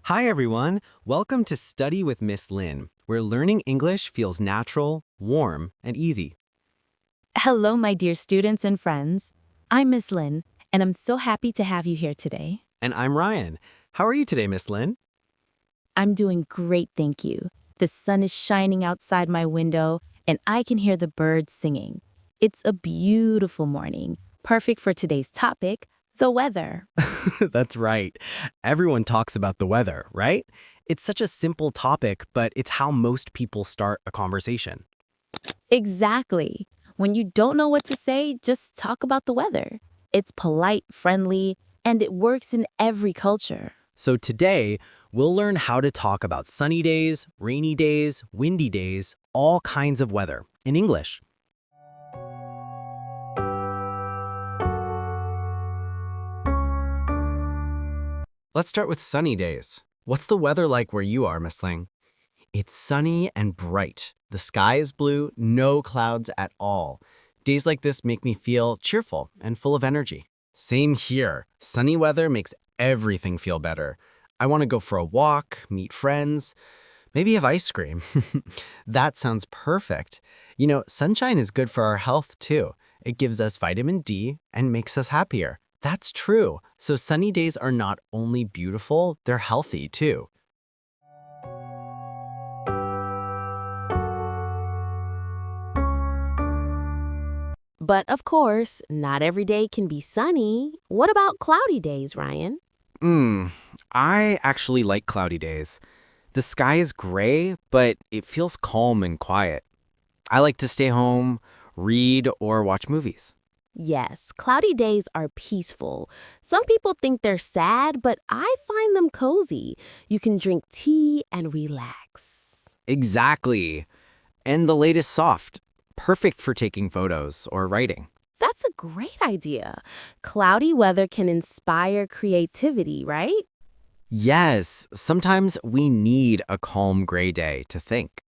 Hi, everyone. Welcome to Study with Miss Lin, where learning English feels natural, warm, and easy. Hello, my dear students and friends. I'm Ms. Lin, and I'm so happy to have you here today. And I'm Ryan. How are you today, Miss Lin? I'm doing great, thank you. The sun is shining outside my window, and I can hear the birds singing. It's a beautiful morning, perfect for today's topic, the weather. That's right. Everyone talks about the weather, right? It's such a simple topic, but it's how most people start a conversation. Exactly. When you don't know what to say, just talk about the weather. It's polite, friendly, and it works in every culture. So today, we'll learn how to talk about sunny days, rainy days, windy days, all kinds of weather in English. Let's start with sunny days. What's the weather like where you are, Miss Ling? It's sunny and bright. The sky is blue, no clouds at all. Days like this make me feel cheerful and full of energy. Same here. Sunny weather makes everything feel better. I want to go for a walk, meet friends, maybe have ice cream. That sounds perfect. Sunshine is good for our health too. It gives us vitamin D and makes us happier. That's true. So sunny days are not only beautiful, they're healthy too. But of course, not every day can be sunny. What about cloudy days, Ryan? Hmm, I actually like cloudy days. The sky is gray, but it feels calm and quiet. I like to stay home, read, or watch movies. Yes, cloudy days are peaceful. Some people think they're sad, but I find them cozy. You can drink tea and relax. Exactly. And the light is soft, perfect for taking photos or writing. That's a great idea. Cloudy weather can inspire creativity, right? Yes, sometimes we need a calm gray day to think.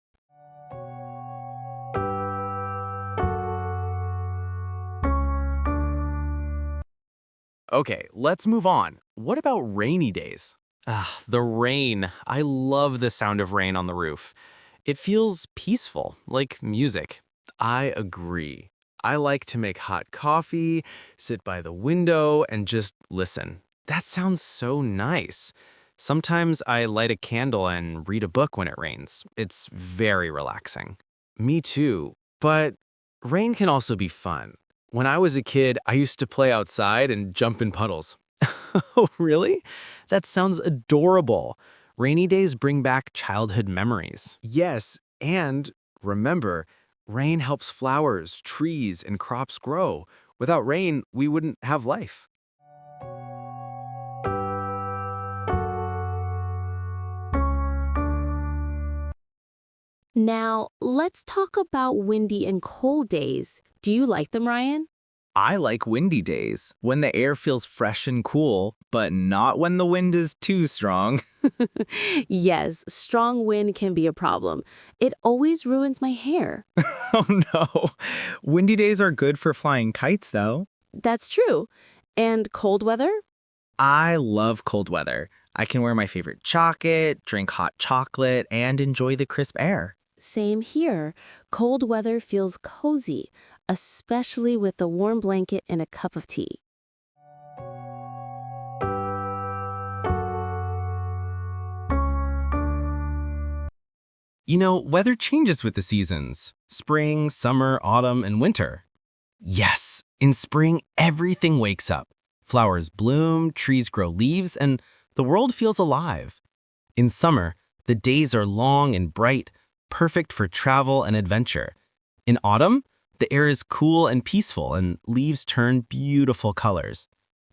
Okay, let's move on. What about rainy days? The rain. I love the sound of rain on the roof. It feels peaceful, like music. I agree. I like to make hot coffee, sit by the window, and just listen. That sounds so nice. Sometimes I light a candle and read a book when it rains. It's very relaxing. Me too. But rain can also be fun. When I was a kid, I used to play outside and jump in puddles. Oh, really? That sounds adorable. Rainy days bring back childhood memories. Yes, and remember, rain helps flowers, trees, and crops grow. Without rain, we wouldn't have life. Now, let's talk about windy and cold days. Do you like them, Ryan? I like windy days, when the air feels fresh and cool, but not when the wind is too strong. Yes, strong wind can be a problem. It always ruins my hair. Oh no. Windy days are good for flying kites, though. That's true. And cold weather? I love cold weather. I can wear my favorite jacket, drink hot chocolate, and enjoy the crisp air. Same here. Cold weather feels cozy, especially with a warm blanket and a cup of tea. Weather changes with the seasons. Spring, summer, autumn, and winter. Yes, in spring, everything wakes up. Flowers bloom, trees grow leaves, and the world feels alive. In summer, the days are long and bright, perfect for travel and adventure. In autumn, the air is cool and peaceful, and leaves turn beautiful colors.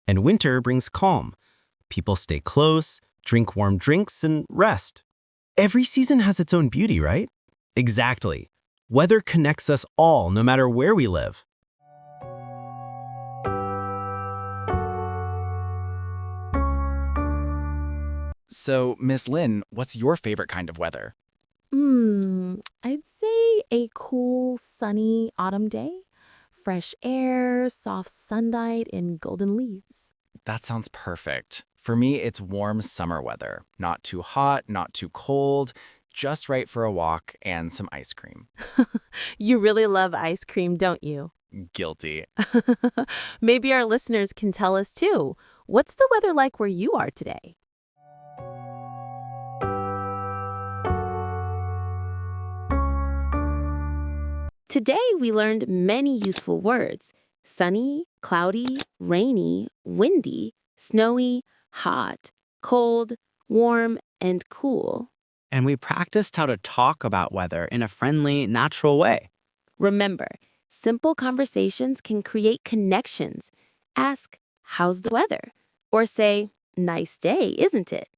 And winter brings calm. People stay close, drink warm drinks, and rest. Every season has its own beauty, right? Exactly. Weather connects us all, no matter where we live. So, Miss Lin, what's your favorite kind of weather? I'd say a cool, sunny autumn day. Fresh air, soft sunlight, and golden leaves. That sounds perfect. For me, it's warm summer weather. Not too hot, not too cold, just right for a walk and some ice cream. You really love ice cream, don't you? Guilty. Maybe our listeners can tell us too. What's the weather like where you are today? Today, we learned many useful words: sunny, cloudy, rainy, windy, snowy, hot, cold, warm, and cool. And we practiced how to talk about weather in a friendly, natural way. Remember, simple conversations can create connections. Ask, "How's the weather?" Or say, "Nice day, isn't it?"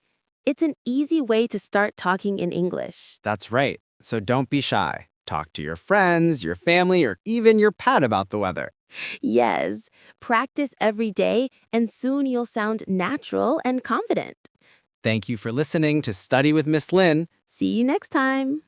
It's an easy way to start talking in English. That's right. So don't be shy. Talk to your friends, your family, or even your pet about the weather. Yes, practice every day, and soon you'll sound natural and confident. Thank you for listening to Study with Miss Lynn. See you next time.